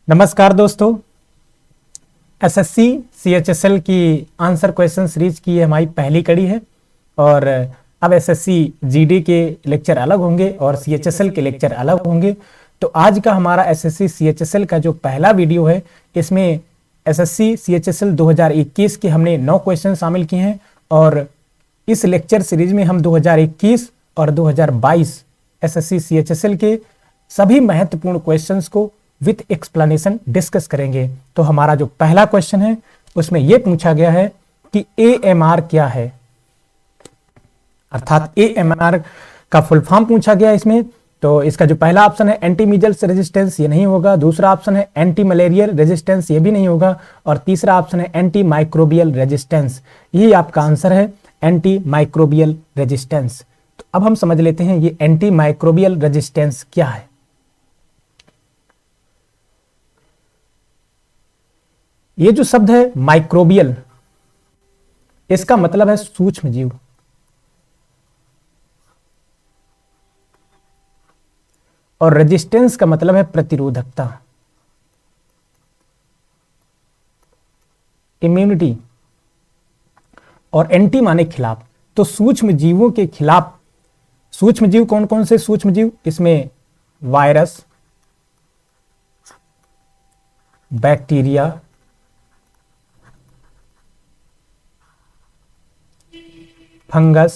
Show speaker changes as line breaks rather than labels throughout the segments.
नमस्कार दोस्तों, SSC CHSL की आंसर क्वेश्चन सीरीज की हमारी पहली कड़ी है। और अब एसएससी जीडी के लेक्चर अलग होंगे और सीएचएसएल के लेक्चर अलग होंगे। तो आज का हमारा एसएससी सीएचएसएल का जो पहला वीडियो है, इसमें एसएससी सीएचएसएल 2021 के हमने 9 क्वेश्चन शामिल किए हैं। और इस लेक्चर सीरीज में हम 2021 और 2022 एसएससी सीएचएसएल के सभी महत्वपूर्ण क्वेश्चंस को विथ एक्सप्लेनेशन डिस्कस करेंगे। तो हमारा जो पहला क्वेश्चन है उसमें यह पूछा गया है कि एएमआर क्या है, अर्थात एएमआर का फुल फॉर्म पूछा गया है इसमें। तो इसका जो पहला ऑप्शन है एंटी मीजल्स रेजिस्टेंस, ये नहीं होगा। दूसरा ऑप्शन है एंटी मलेरियल रेजिस्टेंस, ये भी नहीं होगा। और तीसरा ऑप्शन है एंटी माइक्रोबियल रेजिस्टेंस, यही आपका आंसर है, एंटी माइक्रोबियल रेजिस्टेंस। तो अब हम समझ लेते हैं ये एंटी माइक्रोबियल रेजिस्टेंस क्या है। ये जो शब्द है माइक्रोबियल, इसका मतलब है सूक्ष्म जीव। और रेजिस्टेंस का मतलब है प्रतिरोधकता, इम्यूनिटी। और एंटी माने खिलाफ। तो सूक्ष्म जीवों के खिलाफ, सूक्ष्म जीव कौन कौन से सूक्ष्म जीव, इसमें वायरस, बैक्टीरिया, फंगस,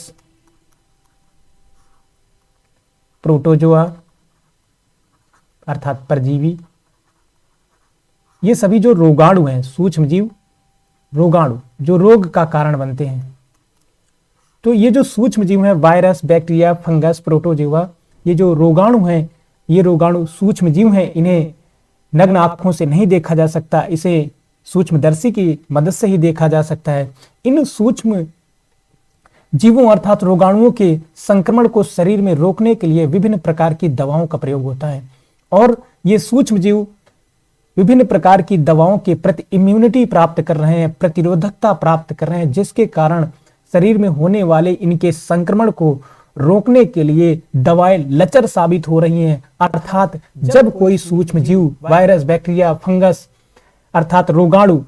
प्रोटोजोआ अर्थात परजीवी, ये सभी जो रोगाणु हैं, सूक्ष्म जीव रोगाणु जो रोग का कारण बनते हैं। तो ये जो सूक्ष्म जीव हैं, वायरस, बैक्टीरिया, फंगस, प्रोटोजोआ, ये जो रोगाणु हैं, ये रोगाणु सूक्ष्म जीव हैं। इन्हें नग्न आंखों से नहीं देखा जा सकता, इसे सूक्ष्मदर्शी की मदद से ही देखा जा सकता है। इन सूक्ष्म जीवों अर्थात रोगाणुओं के संक्रमण को शरीर में रोकने के लिए विभिन्न प्रकार की दवाओं का प्रयोग होता है। और ये सूक्ष्म जीव विभिन्न प्रकार की दवाओं के प्रति इम्यूनिटी प्राप्त कर रहे हैं, प्रतिरोधकता प्राप्त कर रहे हैं, जिसके कारण शरीर में होने वाले इनके संक्रमण को रोकने के लिए दवाएं लचर साबित हो रही हैं। अर्थात जब कोई सूक्ष्म जीव, वायरस, बैक्टीरिया, फंगस अर्थात रोगाणु,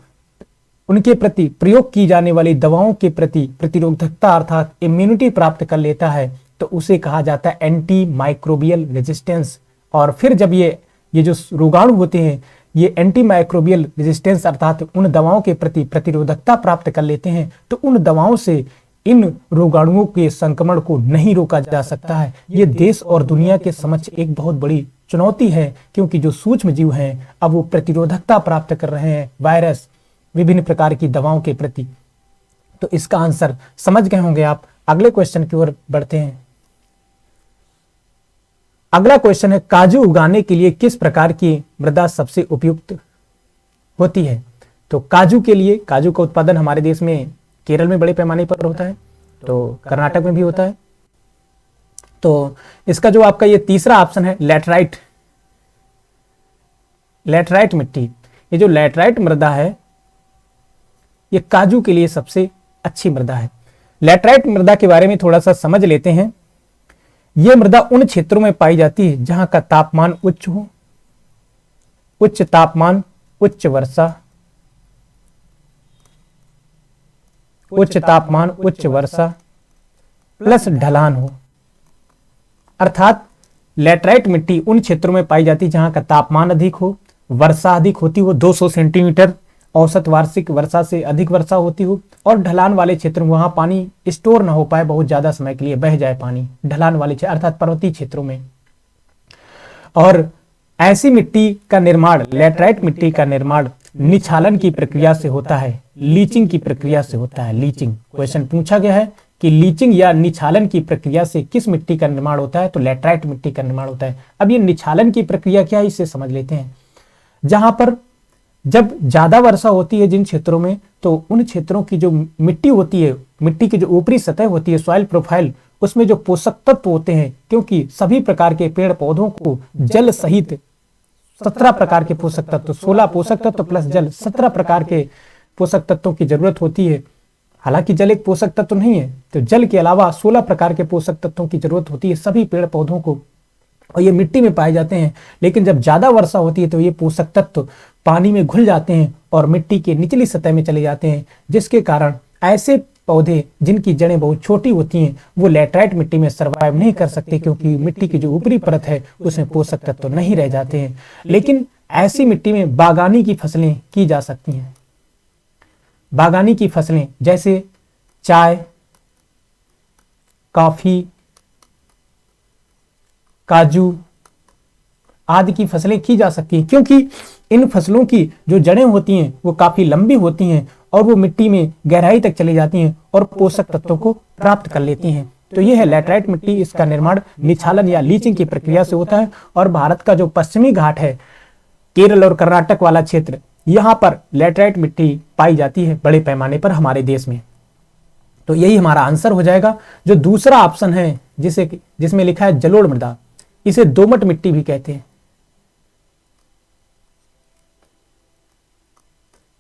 उनके प्रति प्रयोग की जाने वाली दवाओं के प्रति प्रतिरोधकता अर्थात इम्यूनिटी प्राप्त कर लेता है, तो उसे कहा जाता है एंटी माइक्रोबियल रेजिस्टेंस। और फिर जब ये जो रोगाणु होते हैं, ये एंटी माइक्रोबियल रेजिस्टेंस अर्थात उन दवाओं के प्रति प्रतिरोधकता प्राप्त कर लेते हैं, तो उन दवाओं से इन रोगाणुओं के संक्रमण को नहीं रोका जा सकता है। ये देश और दुनिया के समक्ष एक बहुत बड़ी चुनौती है, क्योंकि जो सूक्ष्म जीव हैं अब वो प्रतिरोधकता प्राप्त कर रहे हैं वायरस, विभिन्न प्रकार की दवाओं के प्रति। तो इसका आंसर समझ गए होंगे आप। अगले क्वेश्चन की ओर बढ़ते हैं। अगला क्वेश्चन है काजू उगाने के लिए किस प्रकार की मृदा सबसे उपयुक्त होती है। तो काजू के लिए, काजू का उत्पादन हमारे देश में केरल में बड़े पैमाने पर होता है, तो कर्नाटक में भी होता है। तो इसका जो आपका ये तीसरा ऑप्शन है लैटराइट, लैटराइट मिट्टी। ये जो लैटराइट मृदा है ये काजू के लिए सबसे अच्छी मृदा है। लैटराइट मृदा के बारे में थोड़ा सा समझ लेते हैं। यह मृदा उन क्षेत्रों में पाई जाती है जहां का तापमान उच्च हो, उच्च तापमान, उच्च वर्षा, उच्च तापमान, उच्च वर्षा प्लस ढलान हो। अर्थात लैटराइट मिट्टी उन क्षेत्रों में पाई जाती है जहां का तापमान अधिक हो, वर्षा अधिक होती हो, 200 सेंटीमीटर औसत वार्षिक वर्षा से अधिक वर्षा होती हो, और ढलान वाले क्षेत्र में वहां पानी स्टोर न हो पाए, बहुत ज्यादा समय के लिए बह जाए पानी, ढलान वाले क्षेत्र अर्थात पर्वतीय क्षेत्रों में। और ऐसी मिट्टी का निर्माण, लैटराइट मिट्टी का निर्माण निछालन की प्रक्रिया से होता है, लीचिंग की प्रक्रिया से होता है। लीचिंग क्वेश्चन पूछा गया है कि लीचिंग या निछालन की प्रक्रिया से किस मिट्टी का निर्माण होता है, तो लैटराइट मिट्टी का निर्माण होता है। अब ये निछालन की प्रक्रिया क्या है, इसे समझ लेते हैं। जहां पर जब ज्यादा वर्षा होती है जिन क्षेत्रों में, तो उन क्षेत्रों की जो मिट्टी होती है, मिट्टी की जो ऊपरी सतह होती है, सॉइल प्रोफाइल, उसमें जो पोषक तत्व होते हैं, क्योंकि सभी प्रकार के पेड़ पौधों को जल सहित 17 प्रकार के पोषक तत्व, 16 पोषक तत्व प्लस जल, 17 प्रकार के पोषक तत्वों की जरूरत होती है। हालांकि जल एक पोषक तत्व नहीं है, तो जल के अलावा 16 प्रकार के पोषक तत्वों की जरूरत होती है सभी पेड़ पौधों को और ये मिट्टी में पाए जाते हैं। लेकिन जब ज़्यादा वर्षा होती है तो ये पोषक तत्व पानी में घुल जाते हैं और मिट्टी के निचली सतह में चले जाते हैं, जिसके कारण ऐसे पौधे जिनकी जड़ें बहुत छोटी होती हैं वो लैटराइट मिट्टी में सर्वाइव नहीं कर सकते, क्योंकि मिट्टी की जो ऊपरी परत है उसमें पोषक तत्व नहीं रह जाते हैं। लेकिन ऐसी मिट्टी में बागानी की फसलें की जा सकती हैं। बागानी की फसलें जैसे चाय, कॉफी, काजू आदि की फसलें की जा सकती हैं, क्योंकि इन फसलों की जो जड़ें होती हैं वो काफी लंबी होती हैं और वो मिट्टी में गहराई तक चली जाती हैं और पोषक तत्वों को प्राप्त कर लेती हैं। तो यह है लैटराइट मिट्टी। इसका निर्माण निछालन या लीचिंग की प्रक्रिया से होता है। और भारत का जो पश्चिमी घाट है, केरल और कर्नाटक वाला क्षेत्र, यहाँ पर लैटराइट मिट्टी पाई जाती है बड़े पैमाने पर हमारे देश में। तो यही हमारा आंसर हो जाएगा। जो दूसरा ऑप्शन है जिसमें लिखा है जलोढ़ मृदा, इसे दोमट मिट्टी भी कहते हैं,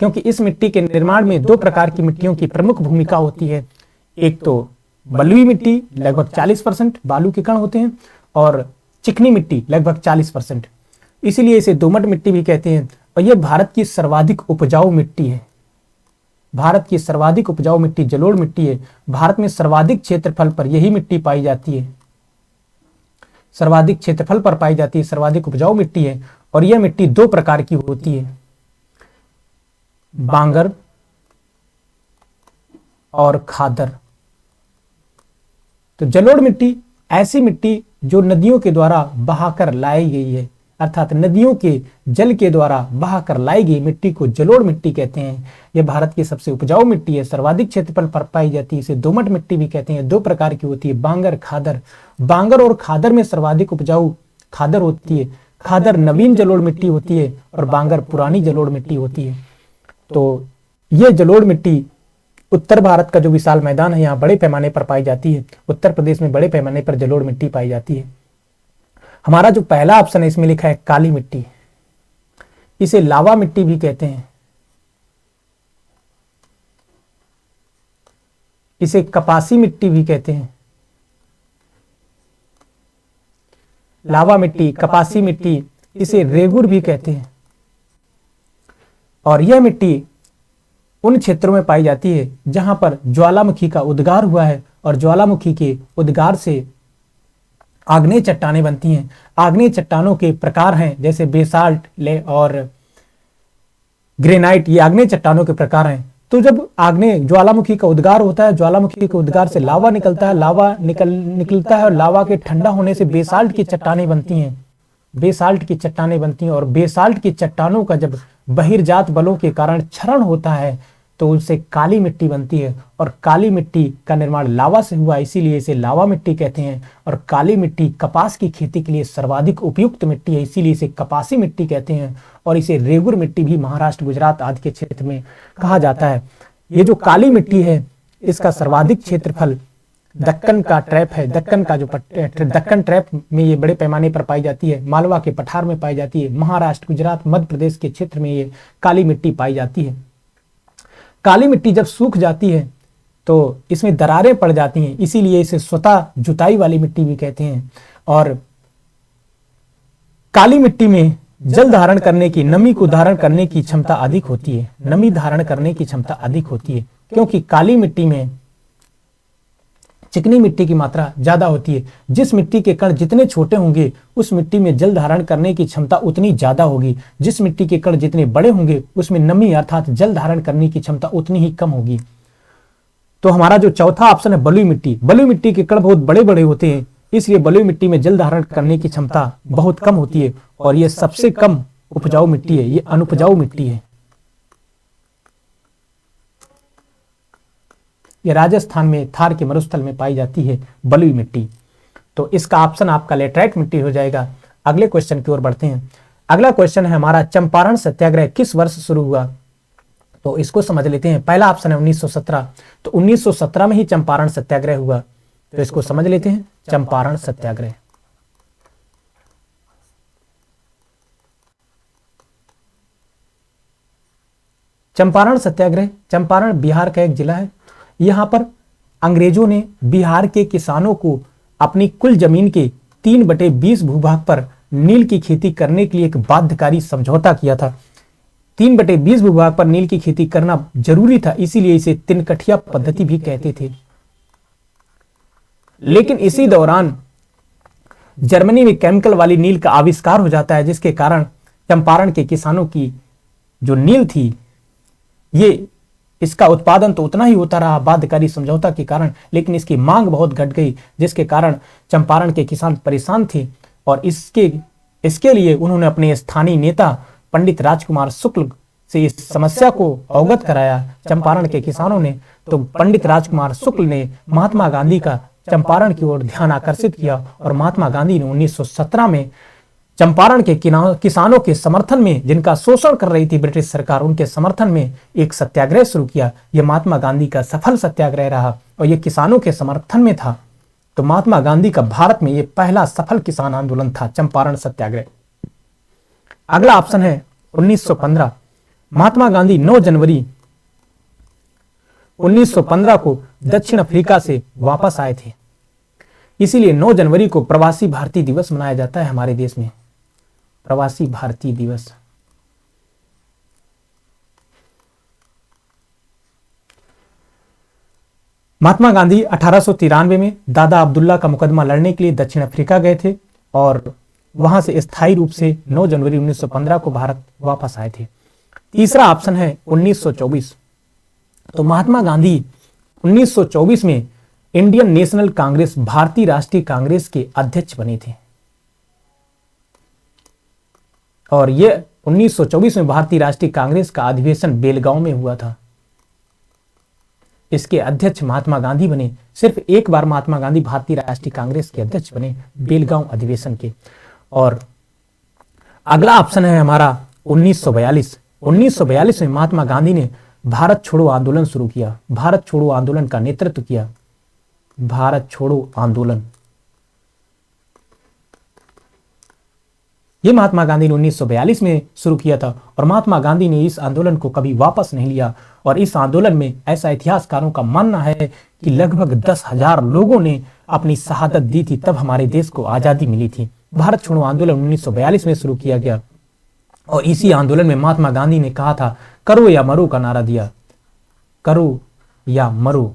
क्योंकि इस मिट्टी के निर्माण में दो प्रकार की मिट्टियों की प्रमुख भूमिका होती है। एक तो बलुई मिट्टी, लगभग 40% बालू के कण होते हैं, और चिकनी मिट्टी लगभग 40%। इसीलिए इसे दोमट मिट्टी भी कहते हैं। और यह भारत की सर्वाधिक उपजाऊ मिट्टी है। भारत की सर्वाधिक उपजाऊ मिट्टी जलोढ़ मिट्टी है। भारत में सर्वाधिक क्षेत्रफल पर यही मिट्टी पाई जाती है। सर्वाधिक क्षेत्रफल पर पाई जाती है, सर्वाधिक उपजाऊ मिट्टी है। और यह मिट्टी दो प्रकार की होती है, बांगर और खादर। तो जलोढ़ मिट्टी ऐसी मिट्टी जो नदियों के द्वारा बहाकर लाई गई है, अर्थात नदियों के जल के द्वारा बहाकर लाई गई मिट्टी को जलोढ़ मिट्टी कहते हैं। यह भारत की सबसे उपजाऊ मिट्टी है, सर्वाधिक क्षेत्रफल पर पाई जाती है। इसे दोमट मिट्टी भी कहते हैं। दो प्रकार की होती है, बांगर, खादर। बांगर और खादर में सर्वाधिक उपजाऊ खादर होती है। खादर नवीन जलोढ़ मिट्टी होती है और बांगर पुरानी जलोढ़ मिट्टी होती है। तो यह जलोढ़ मिट्टी उत्तर भारत का जो विशाल मैदान है यहाँ बड़े पैमाने पर पाई जाती है। उत्तर प्रदेश में बड़े पैमाने पर जलोढ़ मिट्टी पाई जाती है। हमारा जो पहला ऑप्शन है इसमें लिखा है काली मिट्टी, इसे लावा मिट्टी भी कहते हैं। इसे कपासी मिट्टी भी कहते हैं। लावा मिट्टी, कपासी मिट्टी, इसे रेगुर भी कहते हैं। और यह मिट्टी उन क्षेत्रों में पाई जाती है जहां पर ज्वालामुखी का उद्गार हुआ है और ज्वालामुखी के उद्गार से आग्नेय चट्टानें बनती हैं। आग्नेय चट्टानों के प्रकार हैं जैसे बेसाल्ट और ग्रेनाइट, ये आग्नेय चट्टानों के प्रकार हैं। तो जब आग्नेय ज्वालामुखी का उद्गार होता है, ज्वालामुखी के उद्गार से लावा निकलता है, लावा निकलता है और लावा के ठंडा होने से बेसाल्ट की चट्टानें बनती हैं। बेसाल्ट की चट्टानें बनती हैं और बेसाल्ट की चट्टानों का जब बहिर्जात बलों के कारण क्षरण होता है तो उनसे काली मिट्टी बनती है। और काली मिट्टी का निर्माण लावा से हुआ, इसीलिए इसे लावा मिट्टी कहते हैं। और काली मिट्टी कपास की खेती के लिए सर्वाधिक उपयुक्त मिट्टी है, इसीलिए इसे कपासी मिट्टी कहते हैं। और इसे रेगुर मिट्टी भी महाराष्ट्र, गुजरात आदि के क्षेत्र में कहा जाता है। ये जो काली मिट्टी है इसका सर्वाधिक क्षेत्रफल दक्कन का ट्रैप है। दक्कन ट्रैप में ये बड़े पैमाने पर पाई जाती है। मालवा के पठार में पाई जाती है। महाराष्ट्र, गुजरात, मध्य प्रदेश के क्षेत्र में ये काली मिट्टी पाई जाती है। काली मिट्टी जब सूख जाती है तो इसमें दरारें पड़ जाती हैं, इसीलिए इसे स्वतः जुताई वाली मिट्टी भी कहते हैं। और काली मिट्टी में जल धारण करने की, नमी को धारण करने की क्षमता अधिक होती है। नमी धारण करने की क्षमता अधिक होती है क्योंकि काली मिट्टी में चिकनी मिट्टी की मात्रा ज्यादा होती है। जिस मिट्टी के कण जितने छोटे होंगे उस मिट्टी में जल धारण करने की क्षमता उतनी ज्यादा होगी। जिस मिट्टी के कण जितने बड़े होंगे उसमें नमी अर्थात जल धारण करने की क्षमता उतनी ही कम होगी। तो हमारा जो चौथा ऑप्शन है बलुई मिट्टी। बलुई मिट्टी के कण बहुत बड़े बड़े होते हैं, इसलिए बलुई मिट्टी में जल धारण करने की क्षमता बहुत कम होती है और यह सबसे कम उपजाऊ मिट्टी है। ये अनुपजाऊ मिट्टी है। ये राजस्थान में थार के मरुस्थल में पाई जाती है बलुई मिट्टी। तो इसका ऑप्शन आपका लैटराइट मिट्टी हो जाएगा। अगले क्वेश्चन की ओर बढ़ते हैं। अगला क्वेश्चन है हमारा, चंपारण सत्याग्रह किस वर्ष शुरू हुआ? तो इसको समझ लेते हैं। पहला ऑप्शन है 1917। तो 1917 में ही चंपारण सत्याग्रह हुआ। तो इसको समझ लेते हैं, चंपारण सत्याग्रह। चंपारण सत्याग्रह, चंपारण बिहार का एक जिला है। यहां पर अंग्रेजों ने बिहार के किसानों को अपनी कुल जमीन के 3/20 भूभाग पर नील की खेती करने के लिए एक बाध्यकारी समझौता किया था। 3/20 भूभाग पर नील की खेती करना जरूरी था, इसीलिए इसे तिनकठिया पद्धति भी कहते थे। लेकिन इसी दौरान जर्मनी में केमिकल वाली नील का आविष्कार हो जाता है, जिसके कारण चंपारण के किसानों की जो नील थी, ये इसका उत्पादन तो उतना ही होता रहा बाध्यकारी समझौता के कारण, लेकिन इसकी मांग बहुत घट गई, जिसके कारण चंपारण के किसान परेशान थे। और इसके लिए उन्होंने अपने स्थानीय नेता पंडित राजकुमार शुक्ल से इस समस्या को अवगत कराया चंपारण के किसानों ने। तो पंडित राजकुमार शुक्ल ने महात्मा गांधी का चंपारण की ओर ध्यान आकर्षित किया और महात्मा गांधी ने 1917 में चंपारण के किसानों के समर्थन में, जिनका शोषण कर रही थी ब्रिटिश सरकार, उनके समर्थन में एक सत्याग्रह शुरू किया। यह महात्मा गांधी का सफल सत्याग्रह रहा और यह किसानों के समर्थन में था। तो महात्मा गांधी का भारत में यह पहला सफल किसान आंदोलन था, चंपारण सत्याग्रह। अगला ऑप्शन है 1915। महात्मा गांधी 9 जनवरी 1915 को दक्षिण अफ्रीका से वापस आए थे, इसीलिए 9 जनवरी को प्रवासी भारतीय दिवस मनाया जाता है हमारे देश में, प्रवासी भारतीय दिवस। महात्मा गांधी 1893 में दादा अब्दुल्ला का मुकदमा लड़ने के लिए दक्षिण अफ्रीका गए थे और वहां से स्थायी रूप से 9 जनवरी 1915 को भारत वापस आए थे। तीसरा ऑप्शन है 1924। तो महात्मा गांधी 1924 में इंडियन नेशनल कांग्रेस, भारतीय राष्ट्रीय कांग्रेस के अध्यक्ष बने थे और यह 1924 में भारतीय राष्ट्रीय कांग्रेस का अधिवेशन बेलगांव में हुआ था। इसके अध्यक्ष महात्मा गांधी बने। सिर्फ एक बार महात्मा गांधी भारतीय राष्ट्रीय कांग्रेस के अध्यक्ष बने, बेलगांव अधिवेशन के। और अगला ऑप्शन है हमारा 1942। 1942 में महात्मा गांधी ने भारत छोड़ो आंदोलन शुरू किया, भारत छोड़ो आंदोलन का नेतृत्व किया, भारत छोड़ो आंदोलन। यह महात्मा गांधी ने 1942 में शुरू किया था और महात्मा गांधी ने इस आंदोलन को कभी वापस नहीं लिया। और इस आंदोलन में ऐसा इतिहासकारों का मानना है कि लगभग 10,000 लोगों ने अपनी शहादत दी थी, तब हमारे देश को आजादी मिली थी। भारत छोड़ो आंदोलन 1942 में शुरू किया गया और इसी आंदोलन में महात्मा गांधी ने कहा था करो या मरो का नारा दिया, करो या मरो,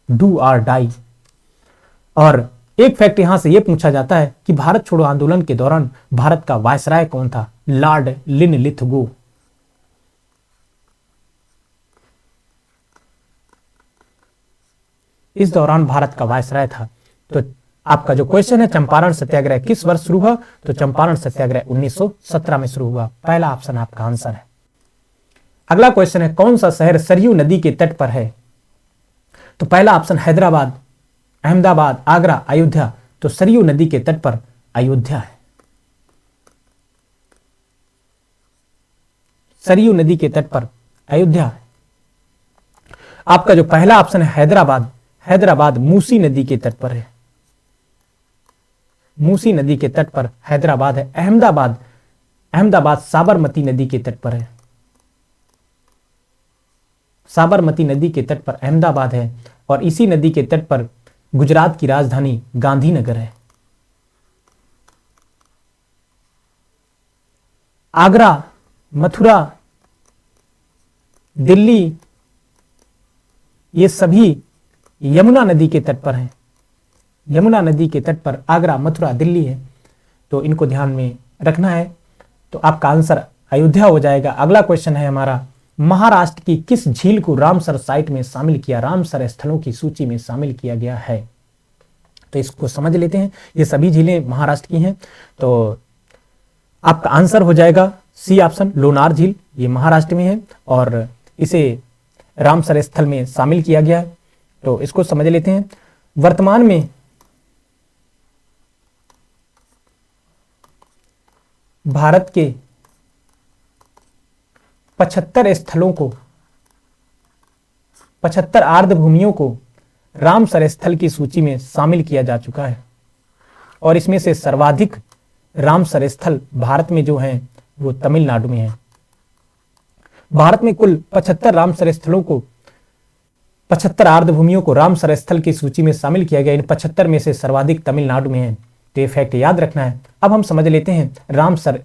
डू और डाई। और एक फैक्ट यहां से यह पूछा जाता है कि भारत छोड़ो आंदोलन के दौरान भारत का वायसराय कौन था? Lord Linlithgow. इस दौरान भारत का वायसराय था। तो आपका जो क्वेश्चन है चंपारण सत्याग्रह किस वर्ष शुरू हुआ? तो चंपारण सत्याग्रह 1917 में शुरू हुआ। पहला ऑप्शन आपका आंसर है। अगला क्वेश्चन है कौन सा शहर सरयू नदी के तट पर है? तो पहला ऑप्शन हैदराबाद, अहमदाबाद, आगरा, अयोध्या। तो सरयू नदी के तट पर अयोध्या है। सरयू नदी के तट पर अयोध्या है। आपका जो पहला ऑप्शन है हैदराबाद, हैदराबाद मूसी नदी के तट पर है, मूसी नदी के तट पर हैदराबाद है। अहमदाबाद, अहमदाबाद साबरमती नदी के तट पर है, साबरमती नदी के तट पर अहमदाबाद है। और इसी नदी के तट पर गुजरात की राजधानी गांधीनगर है। आगरा, मथुरा, दिल्ली, ये सभी यमुना नदी के तट पर हैं। यमुना नदी के तट पर आगरा, मथुरा, दिल्ली है। तो इनको ध्यान में रखना है। तो आपका आंसर अयोध्या हो जाएगा। अगला क्वेश्चन है हमारा महाराष्ट्र की किस झील को रामसर साइट में शामिल किया, रामसर स्थलों की सूची में शामिल किया गया है? तो इसको समझ लेते हैं। ये सभी झीलें महाराष्ट्र की हैं। तो आपका आंसर हो जाएगा सी ऑप्शन, लोनार झील। ये महाराष्ट्र में है और इसे रामसर स्थल में शामिल किया गया है। तो इसको समझ लेते हैं। वर्तमान में भारत के 75 स्थलों को, 75 आर्द्र भूमियों को रामसर स्थल की सूची में शामिल किया जा चुका है। और इसमें से सर्वाधिक रामसर स्थल भारत में जो हैं वो तमिलनाडु में है। भारत में कुल 75 रामसर स्थलों को, 75 आर्द्र भूमियों को रामसर स्थल की सूची में शामिल किया गया। इन 75 में से सर्वाधिक तमिलनाडु में है। तो ये फैक्ट याद रखना है। अब हम समझ लेते हैं रामसर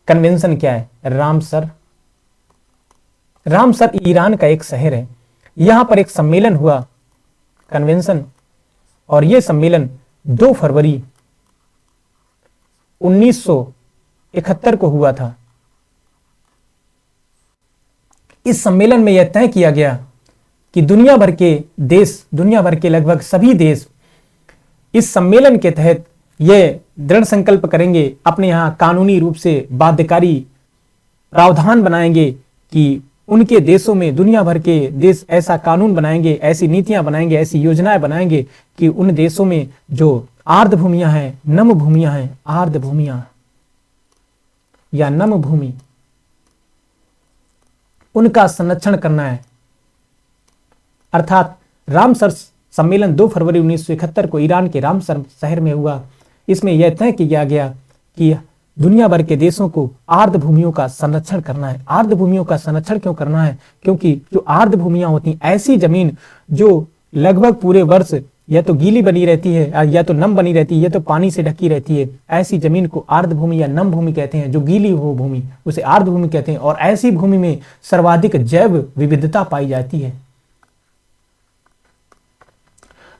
कन्वेंशन क्या है। रामसर ईरान का एक शहर है। यहां पर एक सम्मेलन हुआ, कन्वेंशन, और यह सम्मेलन 2 फरवरी 1971 को हुआ था। इस सम्मेलन में यह तय किया गया कि दुनिया भर के लगभग सभी देश इस सम्मेलन के तहत यह दृढ़ संकल्प करेंगे, अपने यहां कानूनी रूप से बाध्यकारी प्रावधान बनाएंगे कि उनके देशों में, दुनिया भर के देश ऐसा कानून बनाएंगे, ऐसी नीतियां बनाएंगे, ऐसी योजनाएं बनाएंगे कि उन देशों में जो आर्द्र भूमियां हैं, नम भूमियां हैं, आर्द्र भूमियां या नम भूमि, उनका संरक्षण करना है। अर्थात रामसर सम्मेलन 2 फरवरी 1971 को ईरान के रामसर शहर में हुआ। इसमें यह तय किया गया कि दुनिया भर के देशों को आर्द्र भूमियों का संरक्षण करना है। आर्द्र भूमियों का संरक्षण क्यों करना है? क्योंकि जो आर्द्र भूमियां होती हैं, ऐसी जमीन जो लगभग पूरे वर्ष या तो गीली बनी रहती है या तो नम बनी रहती है या तो पानी से ढकी रहती है, ऐसी जमीन को आर्द्र भूमि या नम भूमि कहते हैं। जो गीली हो भूमि उसे आर्द्र भूमि कहते हैं। और ऐसी भूमि में सर्वाधिक जैव विविधता पाई जाती है।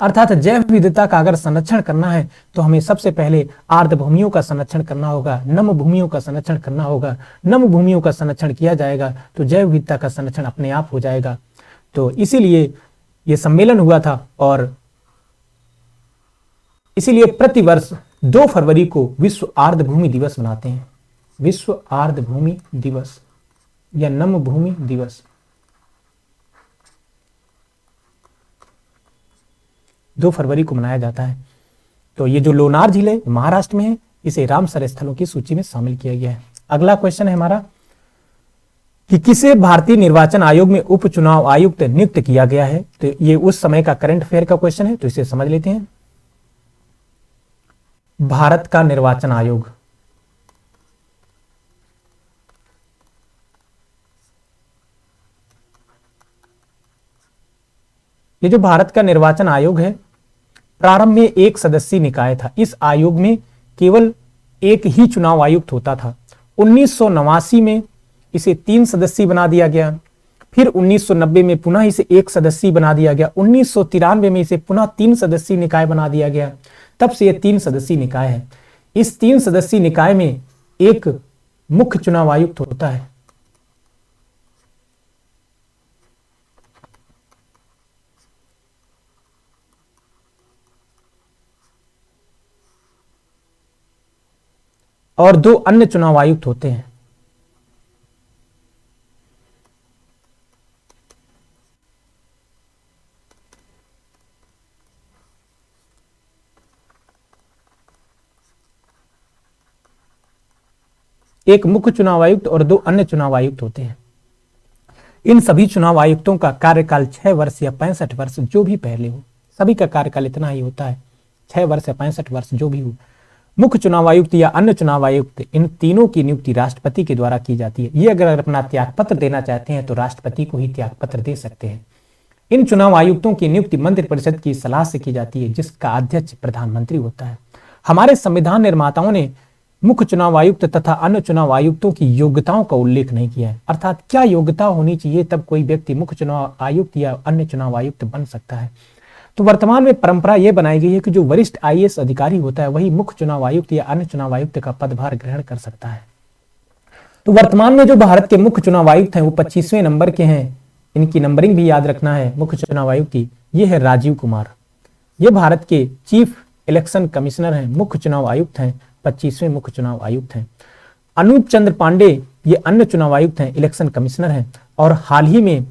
अर्थात जैव विविधता का अगर संरक्षण करना है तो हमें सबसे पहले आर्द्र भूमियों का संरक्षण करना होगा, नम भूमियों का संरक्षण करना होगा। नम भूमियों का संरक्षण किया जाएगा तो जैव विविधता का संरक्षण अपने आप हो जाएगा। तो इसीलिए यह सम्मेलन हुआ था और इसीलिए प्रतिवर्ष 2 फरवरी को विश्व आर्द्र भूमि दिवस मनाते हैं। विश्व आर्द्र भूमि दिवस या नम भूमि दिवस 2 फरवरी को मनाया जाता है। तो ये जो लोनार झील है महाराष्ट्र में है, इसे रामसर स्थलों की सूची में शामिल किया गया है। अगला क्वेश्चन है हमारा कि किसे भारतीय निर्वाचन आयोग में उपचुनाव आयुक्त नियुक्त किया गया है। तो ये उस समय का करंट अफेयर का क्वेश्चन है, तो इसे समझ लेते हैं। भारत का निर्वाचन आयोग, ये जो भारत का निर्वाचन आयोग है, प्रारंभ में 1 सदस्यीय निकाय था। इस आयोग में केवल एक ही चुनाव आयुक्त होता था। 1989 में इसे 3 सदस्यीय बना दिया गया। फिर 1990 में पुनः इसे 1 सदस्यीय बना दिया गया। 1993 में इसे पुनः 3 सदस्यीय निकाय बना दिया गया। तब से यह 3 सदस्यीय निकाय है। इस 3 सदस्यीय निकाय में एक मुख्य चुनाव आयुक्त होता है। और 2 अन्य चुनाव आयुक्त होते हैं। एक मुख्य चुनाव आयुक्त और 2 अन्य चुनाव आयुक्त होते हैं। इन सभी चुनाव आयुक्तों का कार्यकाल 6 वर्ष या 65 वर्ष जो भी पहले हो, सभी का कार्यकाल इतना ही होता है, 6 वर्ष या 65 वर्ष जो भी हो। मुख्य चुनाव आयुक्त या अन्य चुनाव आयुक्त, इन तीनों की नियुक्ति राष्ट्रपति के द्वारा की जाती है। ये अगर अपना त्यागपत्र देना चाहते हैं तो राष्ट्रपति को ही त्यागपत्र दे सकते हैं। इन चुनाव आयुक्तों की नियुक्ति मंत्रिपरिषद की सलाह से की जाती है, जिसका अध्यक्ष प्रधानमंत्री होता है। हमारे संविधान निर्माताओं ने मुख्य चुनाव आयुक्त तथा अन्य चुनाव आयुक्तों की योग्यताओं का उल्लेख नहीं किया है। अर्थात क्या योग्यता होनी चाहिए तब कोई व्यक्ति मुख्य चुनाव आयुक्त या अन्य चुनाव आयुक्त बन सकता है। तो वर्तमान में परंपरा यह बनाई गई है कि जो वरिष्ठ IAS अधिकारी होता है वही मुख्य चुनाव आयुक्त या अन्य चुनाव आयुक्त का पदभार ग्रहण कर सकता है। तो वर्तमान में जो भारत के मुख्य चुनाव आयुक्त हैं वो 25वें नंबर के हैं। इनकी नंबरिंग भी याद रखना है मुख्य चुनाव आयुक्त की। ये है राजीव कुमार। ये भारत के चीफ इलेक्शन कमिश्नर हैं, मुख्य चुनाव आयुक्त हैं, 25वें मुख्य चुनाव आयुक्त हैं। अनूप चंद्र पांडे ये अन्य चुनाव आयुक्त हैं, इलेक्शन कमिश्नर हैं। और हाल ही में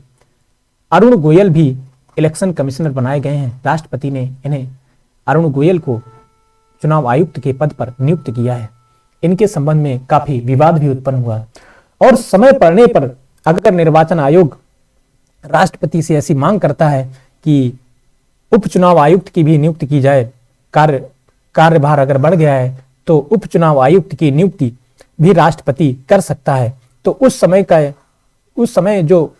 अरुण गोयल भी इलेक्शन कमिश्नर बनाए गए हैं। राष्ट्रपति ने इन्हें, अरुण गोयल को, चुनाव आयुक्त के पद पर नियुक्त किया है। इनके संबंध में काफी विवाद भी उत्पन्न हुआ और समय पड़ने पर अगर निर्वाचन आयोग राष्ट्रपति से ऐसी मांग करता है कि उपचुनाव आयुक्त की भी नियुक्ति की जाए, कार्यभार अगर बढ़ गया है तो उपचुनाव आयुक्त की नियुक्ति भी राष्ट्रपति कर सकता है। तो उस समय जो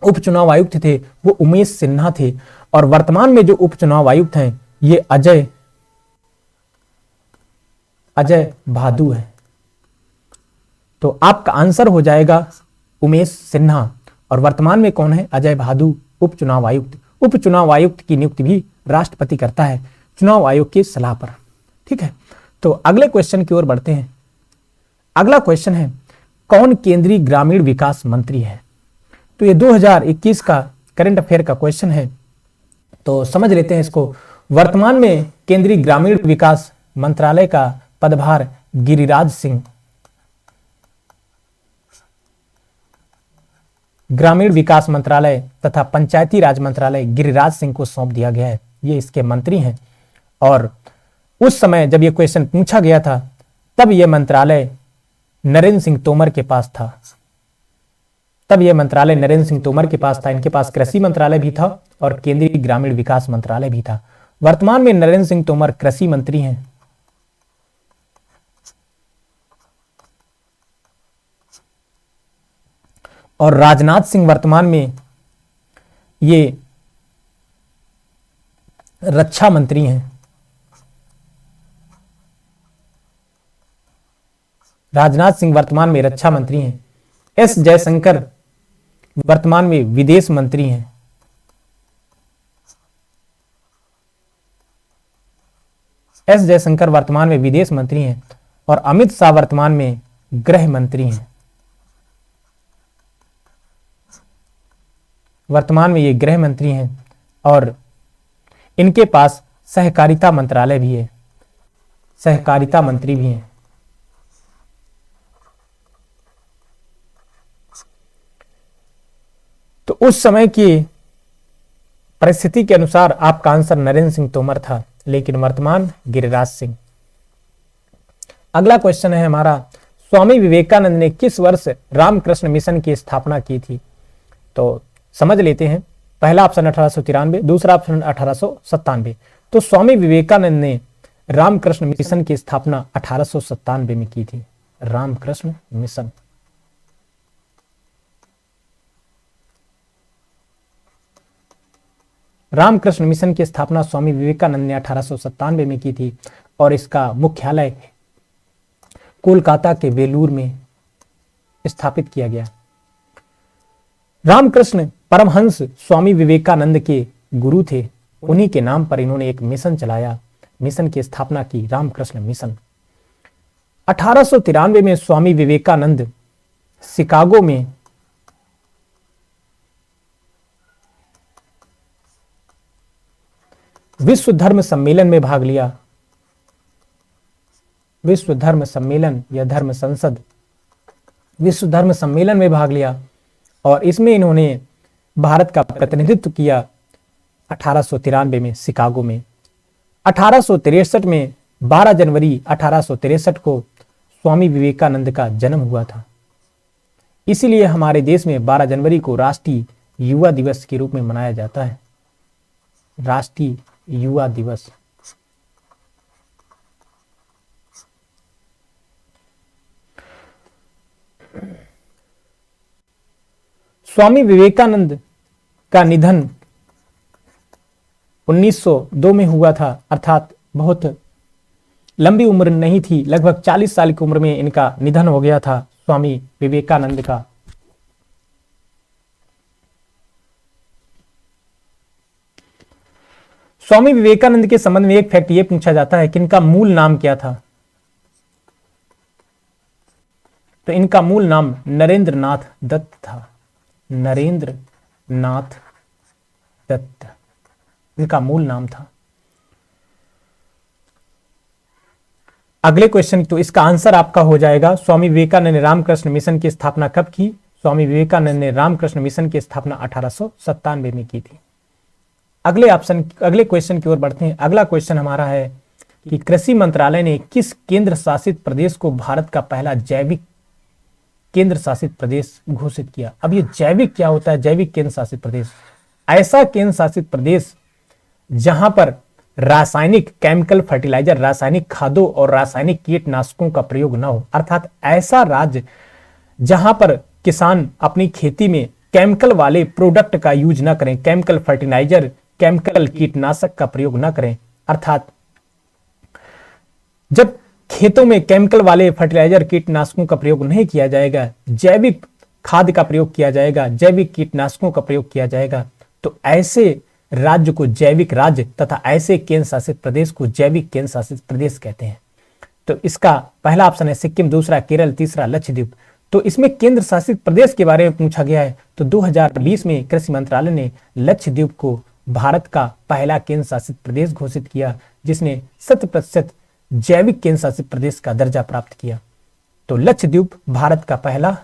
उपचुनाव आयुक्त थे वो उमेश सिन्हा थे और वर्तमान में जो उपचुनाव आयुक्त हैं ये अजय अजय भादु है। तो आपका आंसर हो जाएगा उमेश सिन्हा। और वर्तमान में कौन है? अजय भादु, उपचुनाव आयुक्त। उपचुनाव आयुक्त की नियुक्ति भी राष्ट्रपति करता है चुनाव आयोग की सलाह पर। ठीक है, तो अगले क्वेश्चन की ओर बढ़ते हैं। अगला क्वेश्चन है, कौन केंद्रीय ग्रामीण विकास मंत्री है? तो ये 2021 का करंट अफेयर का क्वेश्चन है, तो समझ लेते हैं इसको। वर्तमान में केंद्रीय ग्रामीण विकास मंत्रालय का पदभार गिरिराज सिंह, ग्रामीण विकास मंत्रालय तथा पंचायती राज मंत्रालय गिरिराज सिंह को सौंप दिया गया है। ये इसके मंत्री हैं। और उस समय जब ये क्वेश्चन पूछा गया था तब ये मंत्रालय नरेंद्र सिंह तोमर के पास था। इनके पास कृषि मंत्रालय भी था और केंद्रीय ग्रामीण विकास मंत्रालय भी था। वर्तमान में नरेंद्र सिंह तोमर कृषि मंत्री हैं। और राजनाथ सिंह वर्तमान में ये रक्षा मंत्री हैं। राजनाथ सिंह वर्तमान में रक्षा मंत्री हैं। एस जयशंकर वर्तमान में विदेश मंत्री हैं। एस जयशंकर वर्तमान में विदेश मंत्री हैं और अमित शाह वर्तमान में गृह मंत्री हैं। वर्तमान में ये गृह मंत्री हैं और इनके पास सहकारिता मंत्रालय भी है, सहकारिता मंत्री भी हैं। तो उस समय की परिस्थिति के अनुसार आपका आंसर नरेंद्र सिंह तोमर था, लेकिन वर्तमान गिरिराज सिंह। अगला क्वेश्चन है हमारा, स्वामी विवेकानंद ने किस वर्ष रामकृष्ण मिशन की स्थापना की थी? तो समझ लेते हैं। पहला ऑप्शन 1893, दूसरा ऑप्शन 1897। तो स्वामी विवेकानंद ने रामकृष्ण मिशन की स्थापना 1897 में की थी। रामकृष्ण मिशन, रामकृष्ण मिशन की स्थापना स्वामी विवेकानंद ने 1897 में की थी और इसका मुख्यालय कोलकाता के वेलूर में स्थापित किया गया। रामकृष्ण परमहंस स्वामी विवेकानंद के गुरु थे। उन्हीं के नाम पर इन्होंने एक मिशन चलाया, मिशन की स्थापना की, रामकृष्ण मिशन। 1893 में स्वामी विवेकानंद शिकागो में विश्व धर्म सम्मेलन में भाग लिया। विश्व धर्म सम्मेलन या धर्म संसद, विश्व धर्म सम्मेलन में भाग लिया और इसमें इन्होंने भारत का प्रतिनिधित्व किया 1893 में शिकागो में। 1863 में 12 जनवरी 1863 को स्वामी विवेकानंद का जन्म हुआ था। इसीलिए हमारे देश में 12 जनवरी को राष्ट्रीय युवा दिवस के रूप में मनाया जाता है। राष्ट्रीय युवा दिवस। स्वामी विवेकानंद का निधन 1902 में हुआ था, अर्थात बहुत लंबी उम्र नहीं थी, लगभग 40 साल की उम्र में इनका निधन हो गया था स्वामी विवेकानंद का। स्वामी विवेकानंद के संबंध में एक फैक्ट यह पूछा जाता है कि इनका मूल नाम क्या था? तो इनका मूल नाम नरेंद्र नाथ दत्त था। नरेंद्र नाथ दत्त इनका मूल नाम था। अगले क्वेश्चन, तो इसका आंसर आपका हो जाएगा, स्वामी विवेकानंद ने रामकृष्ण मिशन की स्थापना कब की? स्वामी विवेकानंद ने रामकृष्ण मिशन की स्थापना 1897 में की थी। अगले क्वेश्चन की ओर बढ़ते हैं। अगला क्वेश्चन हमारा है कि कृषि मंत्रालय ने किस केंद्र शासित प्रदेश को भारत का पहला जैविक केंद्र शासित प्रदेश घोषित किया? अब ये जैविक क्या होता है? जैविक केंद्र शासित प्रदेश ऐसा केंद्र शासित प्रदेश जहां पर रासायनिक केमिकल फर्टिलाइजर, रासायनिक खादों और रासायनिक कीटनाशकों का प्रयोग न हो, अर्थात ऐसा राज्य जहां पर किसान अपनी खेती में केमिकल वाले प्रोडक्ट का यूज न करें, केमिकल फर्टिलाइजर, केमिकल कीटनाशक का प्रयोग न करें। अर्थात जब खेतों में केमिकल वाले फर्टिलाइजर कीटनाशकों का प्रयोग नहीं किया जाएगा, जैविक खाद का प्रयोग किया जाएगा, जैविक कीटनाशकों का प्रयोग किया जाएगा। तो ऐसे राज्य को जैविक राज्य तथा ऐसे केंद्र शासित प्रदेश को जैविक केंद्र शासित प्रदेश कहते हैं। तो इसका पहला ऑप्शन है सिक्किम, दूसरा केरल, तीसरा लक्षद्वीप। तो इसमें केंद्र शासित प्रदेश के बारे में पूछा गया है। तो 2020 में कृषि मंत्रालय ने लक्षद्वीप को भारत का पहला केंद्र शासित प्रदेश घोषित किया, जिसने 100% जैविक केंद्र शासित प्रदेश का दर्जा प्राप्त किया। तो लक्षद्वीप भारत का पहला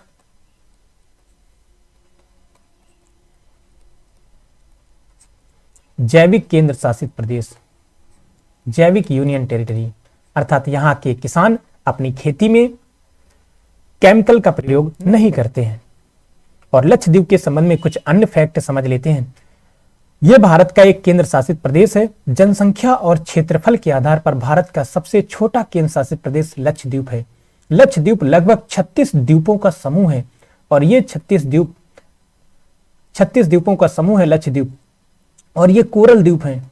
जैविक केंद्र शासित प्रदेश, जैविक यूनियन टेरिटरी, अर्थात यहां के किसान अपनी खेती में केमिकल का प्रयोग नहीं करते हैं। और लक्षद्वीप के संबंध में कुछ अन्य फैक्ट समझ लेते हैं। यह भारत का एक केंद्र शासित प्रदेश है। जनसंख्या और क्षेत्रफल के आधार पर भारत का सबसे छोटा केंद्र शासित प्रदेश लक्षद्वीप है। लक्षद्वीप लगभग 36 द्वीपों का समूह है और ये 36 द्वीपों का समूह है लक्षद्वीप। और ये कोरल द्वीप हैं,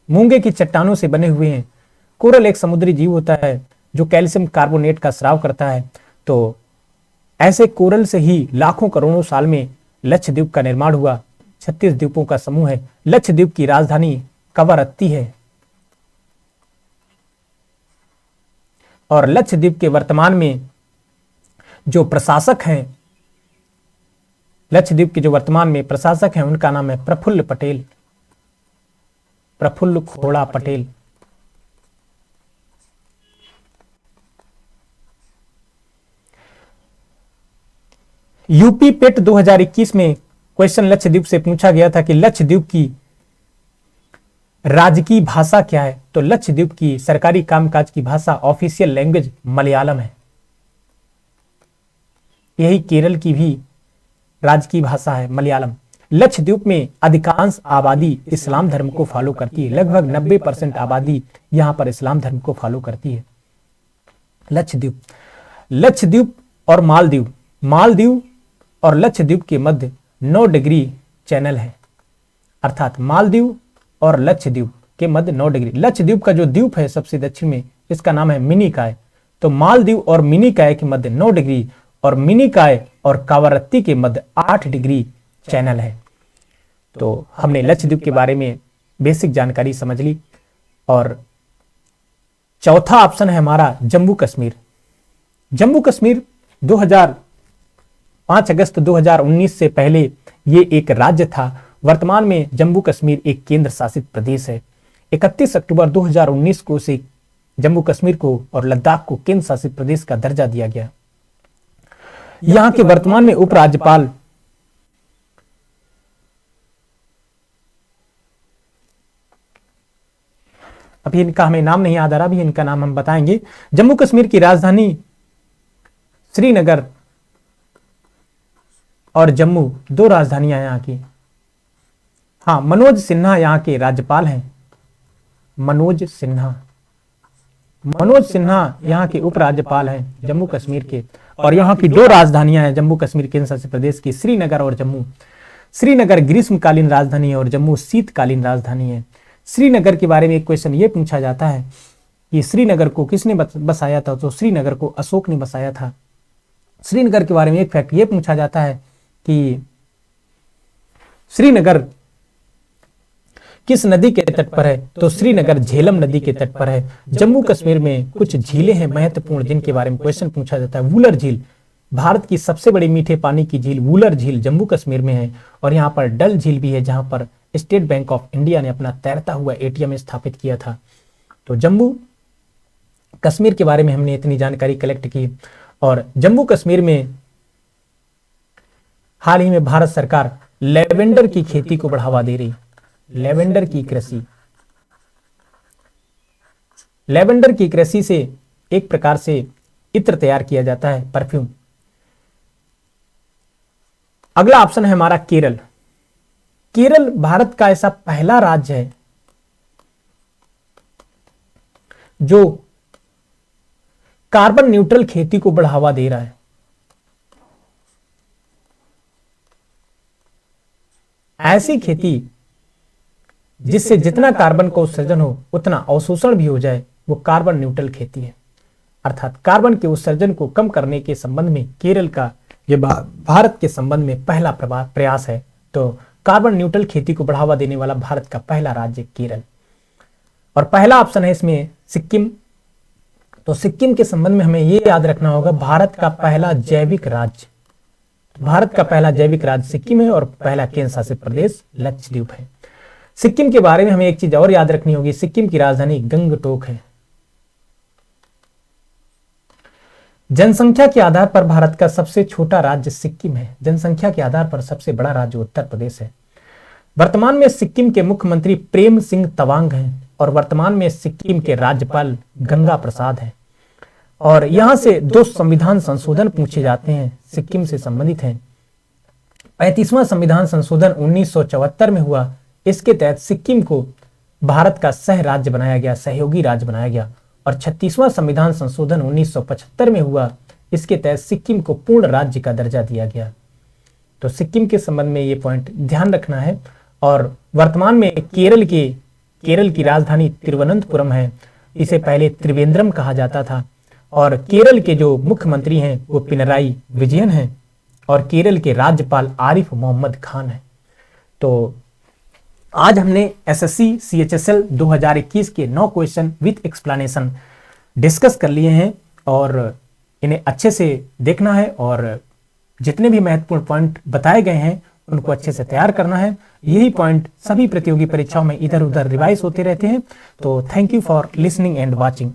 मूंगे की चट्टानों से बने हुए हैं। कोरल एक समुद्री जीव होता है जो कैल्शियम कार्बोनेट का स्राव करता है। तो ऐसे कोरल से ही लाखों करोड़ों साल में लक्षद्वीप का निर्माण हुआ। 36 द्वीपों का समूह है। लक्षद्वीप की राजधानी कवरत्ती है। और लक्षद्वीप के वर्तमान में जो प्रशासक हैं, लक्षद्वीप के जो वर्तमान में प्रशासक हैं, उनका नाम है प्रफुल्ल पटेल, प्रफुल्ल खोड़ा पटेल। यूपी पेट 2021 में क्वेश्चन लक्षद्वीप से पूछा गया था कि लक्षद्वीप की राजकीय भाषा क्या है। तो लक्षद्वीप की सरकारी कामकाज की भाषा, ऑफिशियल लैंग्वेज मलयालम है। यही केरल की भी राजकीय भाषा है मलयालम। लक्षद्वीप में अधिकांश आबादी इस्लाम धर्म को फॉलो करती है। लगभग 90% आबादी यहां पर इस्लाम धर्म को फॉलो करती है। लक्षद्वीप और मालदीव और लक्षद्वीप के मध्य 9 डिग्री चैनल है। अर्थात मालदीव और लक्षद्वीप के मध्य 9 डिग्री। लक्षद्वीप का जो द्वीप है सबसे दक्षिण में, इसका नाम है मिनिकॉय। तो मालदीव और मिनिकॉय के मध्य 9 डिग्री और मिनिकॉय और कावरत्ती के मध्य 8 डिग्री चैनल है। तो हमने लक्षद्वीप के बारे में बेसिक जानकारी समझ ली। और चौथा ऑप्शन है हमारा जम्मू कश्मीर। जम्मू कश्मीर 5 अगस्त 2019 से पहले ये एक राज्य था। वर्तमान में जम्मू कश्मीर एक केंद्र शासित प्रदेश है। 31 अक्टूबर 2019 को से जम्मू कश्मीर को और लद्दाख को केंद्र शासित प्रदेश का दर्जा दिया गया। यहां के वर्तमान में उपराज्यपाल अभी इनका हमें नाम नहीं याद आ रहा, अभी इनका नाम हम बताएंगे। जम्मू कश्मीर की राजधानी श्रीनगर और जम्मू, 2 राजधानियां यहाँ की। हाँ, मनोज सिन्हा यहाँ के राज्यपाल हैं। मनोज सिन्हा यहाँ के उपराज्यपाल हैं जम्मू कश्मीर के। और यहाँ की 2 राजधानियां हैं जम्मू कश्मीर केंद्र शासित प्रदेश की, श्रीनगर और जम्मू। श्रीनगर ग्रीष्मकालीन राजधानी है और जम्मू शीतकालीन राजधानी है। श्रीनगर के बारे में एक क्वेश्चन ये पूछा जाता है कि श्रीनगर को किसने बसाया था। तो श्रीनगर को अशोक ने बसाया था। श्रीनगर के बारे में एक फैक्ट ये पूछा जाता है कि श्रीनगर किस नदी के तट पर है। तो श्रीनगर झेलम नदी के तट पर है। जम्मू कश्मीर में कुछ झीलें हैं महत्वपूर्ण, जिनके बारे में क्वेश्चन पूछा जाता है। वुलर झील, भारत की सबसे बड़ी मीठे पानी की झील वुलर झील जम्मू कश्मीर में है। और यहाँ पर डल झील भी है, जहां पर स्टेट बैंक ऑफ इंडिया ने अपना तैरता हुआ एटीएम स्थापित किया था। तो जम्मू कश्मीर के बारे में हमने इतनी जानकारी कलेक्ट की। और जम्मू कश्मीर में हाल ही में भारत सरकार लेवेंडर की खेती को बढ़ावा दे रही। लेवेंडर की कृषि, लेवेंडर की कृषि से एक प्रकार से इत्र तैयार किया जाता है, परफ्यूम। अगला ऑप्शन है हमारा केरल। केरल भारत का ऐसा पहला राज्य है जो कार्बन न्यूट्रल खेती को बढ़ावा दे रहा है। ऐसी खेती जिससे जितना कार्बन का उत्सर्जन हो उतना अवशोषण भी हो जाए, वो कार्बन न्यूट्रल खेती है, अर्थात कार्बन के उत्सर्जन को कम करने के संबंध में केरल का ये भारत के संबंध में पहला प्रयास है। तो कार्बन न्यूट्रल खेती को बढ़ावा देने वाला भारत का पहला राज्य केरल। और पहला ऑप्शन है इसमें सिक्किम। तो सिक्किम के संबंध में हमें ये याद रखना होगा, भारत का पहला जैविक राज्य, भारत का पहला जैविक राज्य सिक्किम है और पहला केंद्र शासित प्रदेश लक्षद्वीप है। सिक्किम के बारे में हमें एक चीज और याद रखनी होगी, सिक्किम की राजधानी गंगटोक है। जनसंख्या के आधार पर भारत का सबसे छोटा राज्य सिक्किम है, जनसंख्या के आधार पर सबसे बड़ा राज्य उत्तर प्रदेश है। वर्तमान में सिक्किम के मुख्यमंत्री प्रेम सिंह तवांग हैं और वर्तमान में सिक्किम के राज्यपाल गंगा प्रसाद हैं। और यहां से 2 संविधान संशोधन पूछे जाते हैं, सिक्किम से संबंधित हैं। 35वां संविधान संशोधन 1974 में हुआ, इसके तहत सिक्किम को भारत का सह राज्य बनाया गया, सहयोगी राज्य बनाया गया। और 36वां संविधान संशोधन 1975 में हुआ, इसके तहत सिक्किम को पूर्ण राज्य का दर्जा दिया गया। तो सिक्किम के संबंध में ये पॉइंट ध्यान रखना है। और वर्तमान में केरल की राजधानी तिरुवनंतपुरम है, इसे पहले त्रिवेंद्रम कहा जाता था। और केरल के जो मुख्यमंत्री हैं वो पिनराई विजयन हैं और केरल के राज्यपाल आरिफ मोहम्मद खान हैं। तो आज हमने एसएससी CHSL 2021 के 9 क्वेश्चन विथ एक्सप्लेनेशन डिस्कस कर लिए हैं और इन्हें अच्छे से देखना है और जितने भी महत्वपूर्ण पॉइंट बताए गए हैं उनको अच्छे से तैयार करना है। यही पॉइंट सभी प्रतियोगी परीक्षाओं में इधर उधर रिवाइज होते रहते हैं। तो thank you for listening and watching.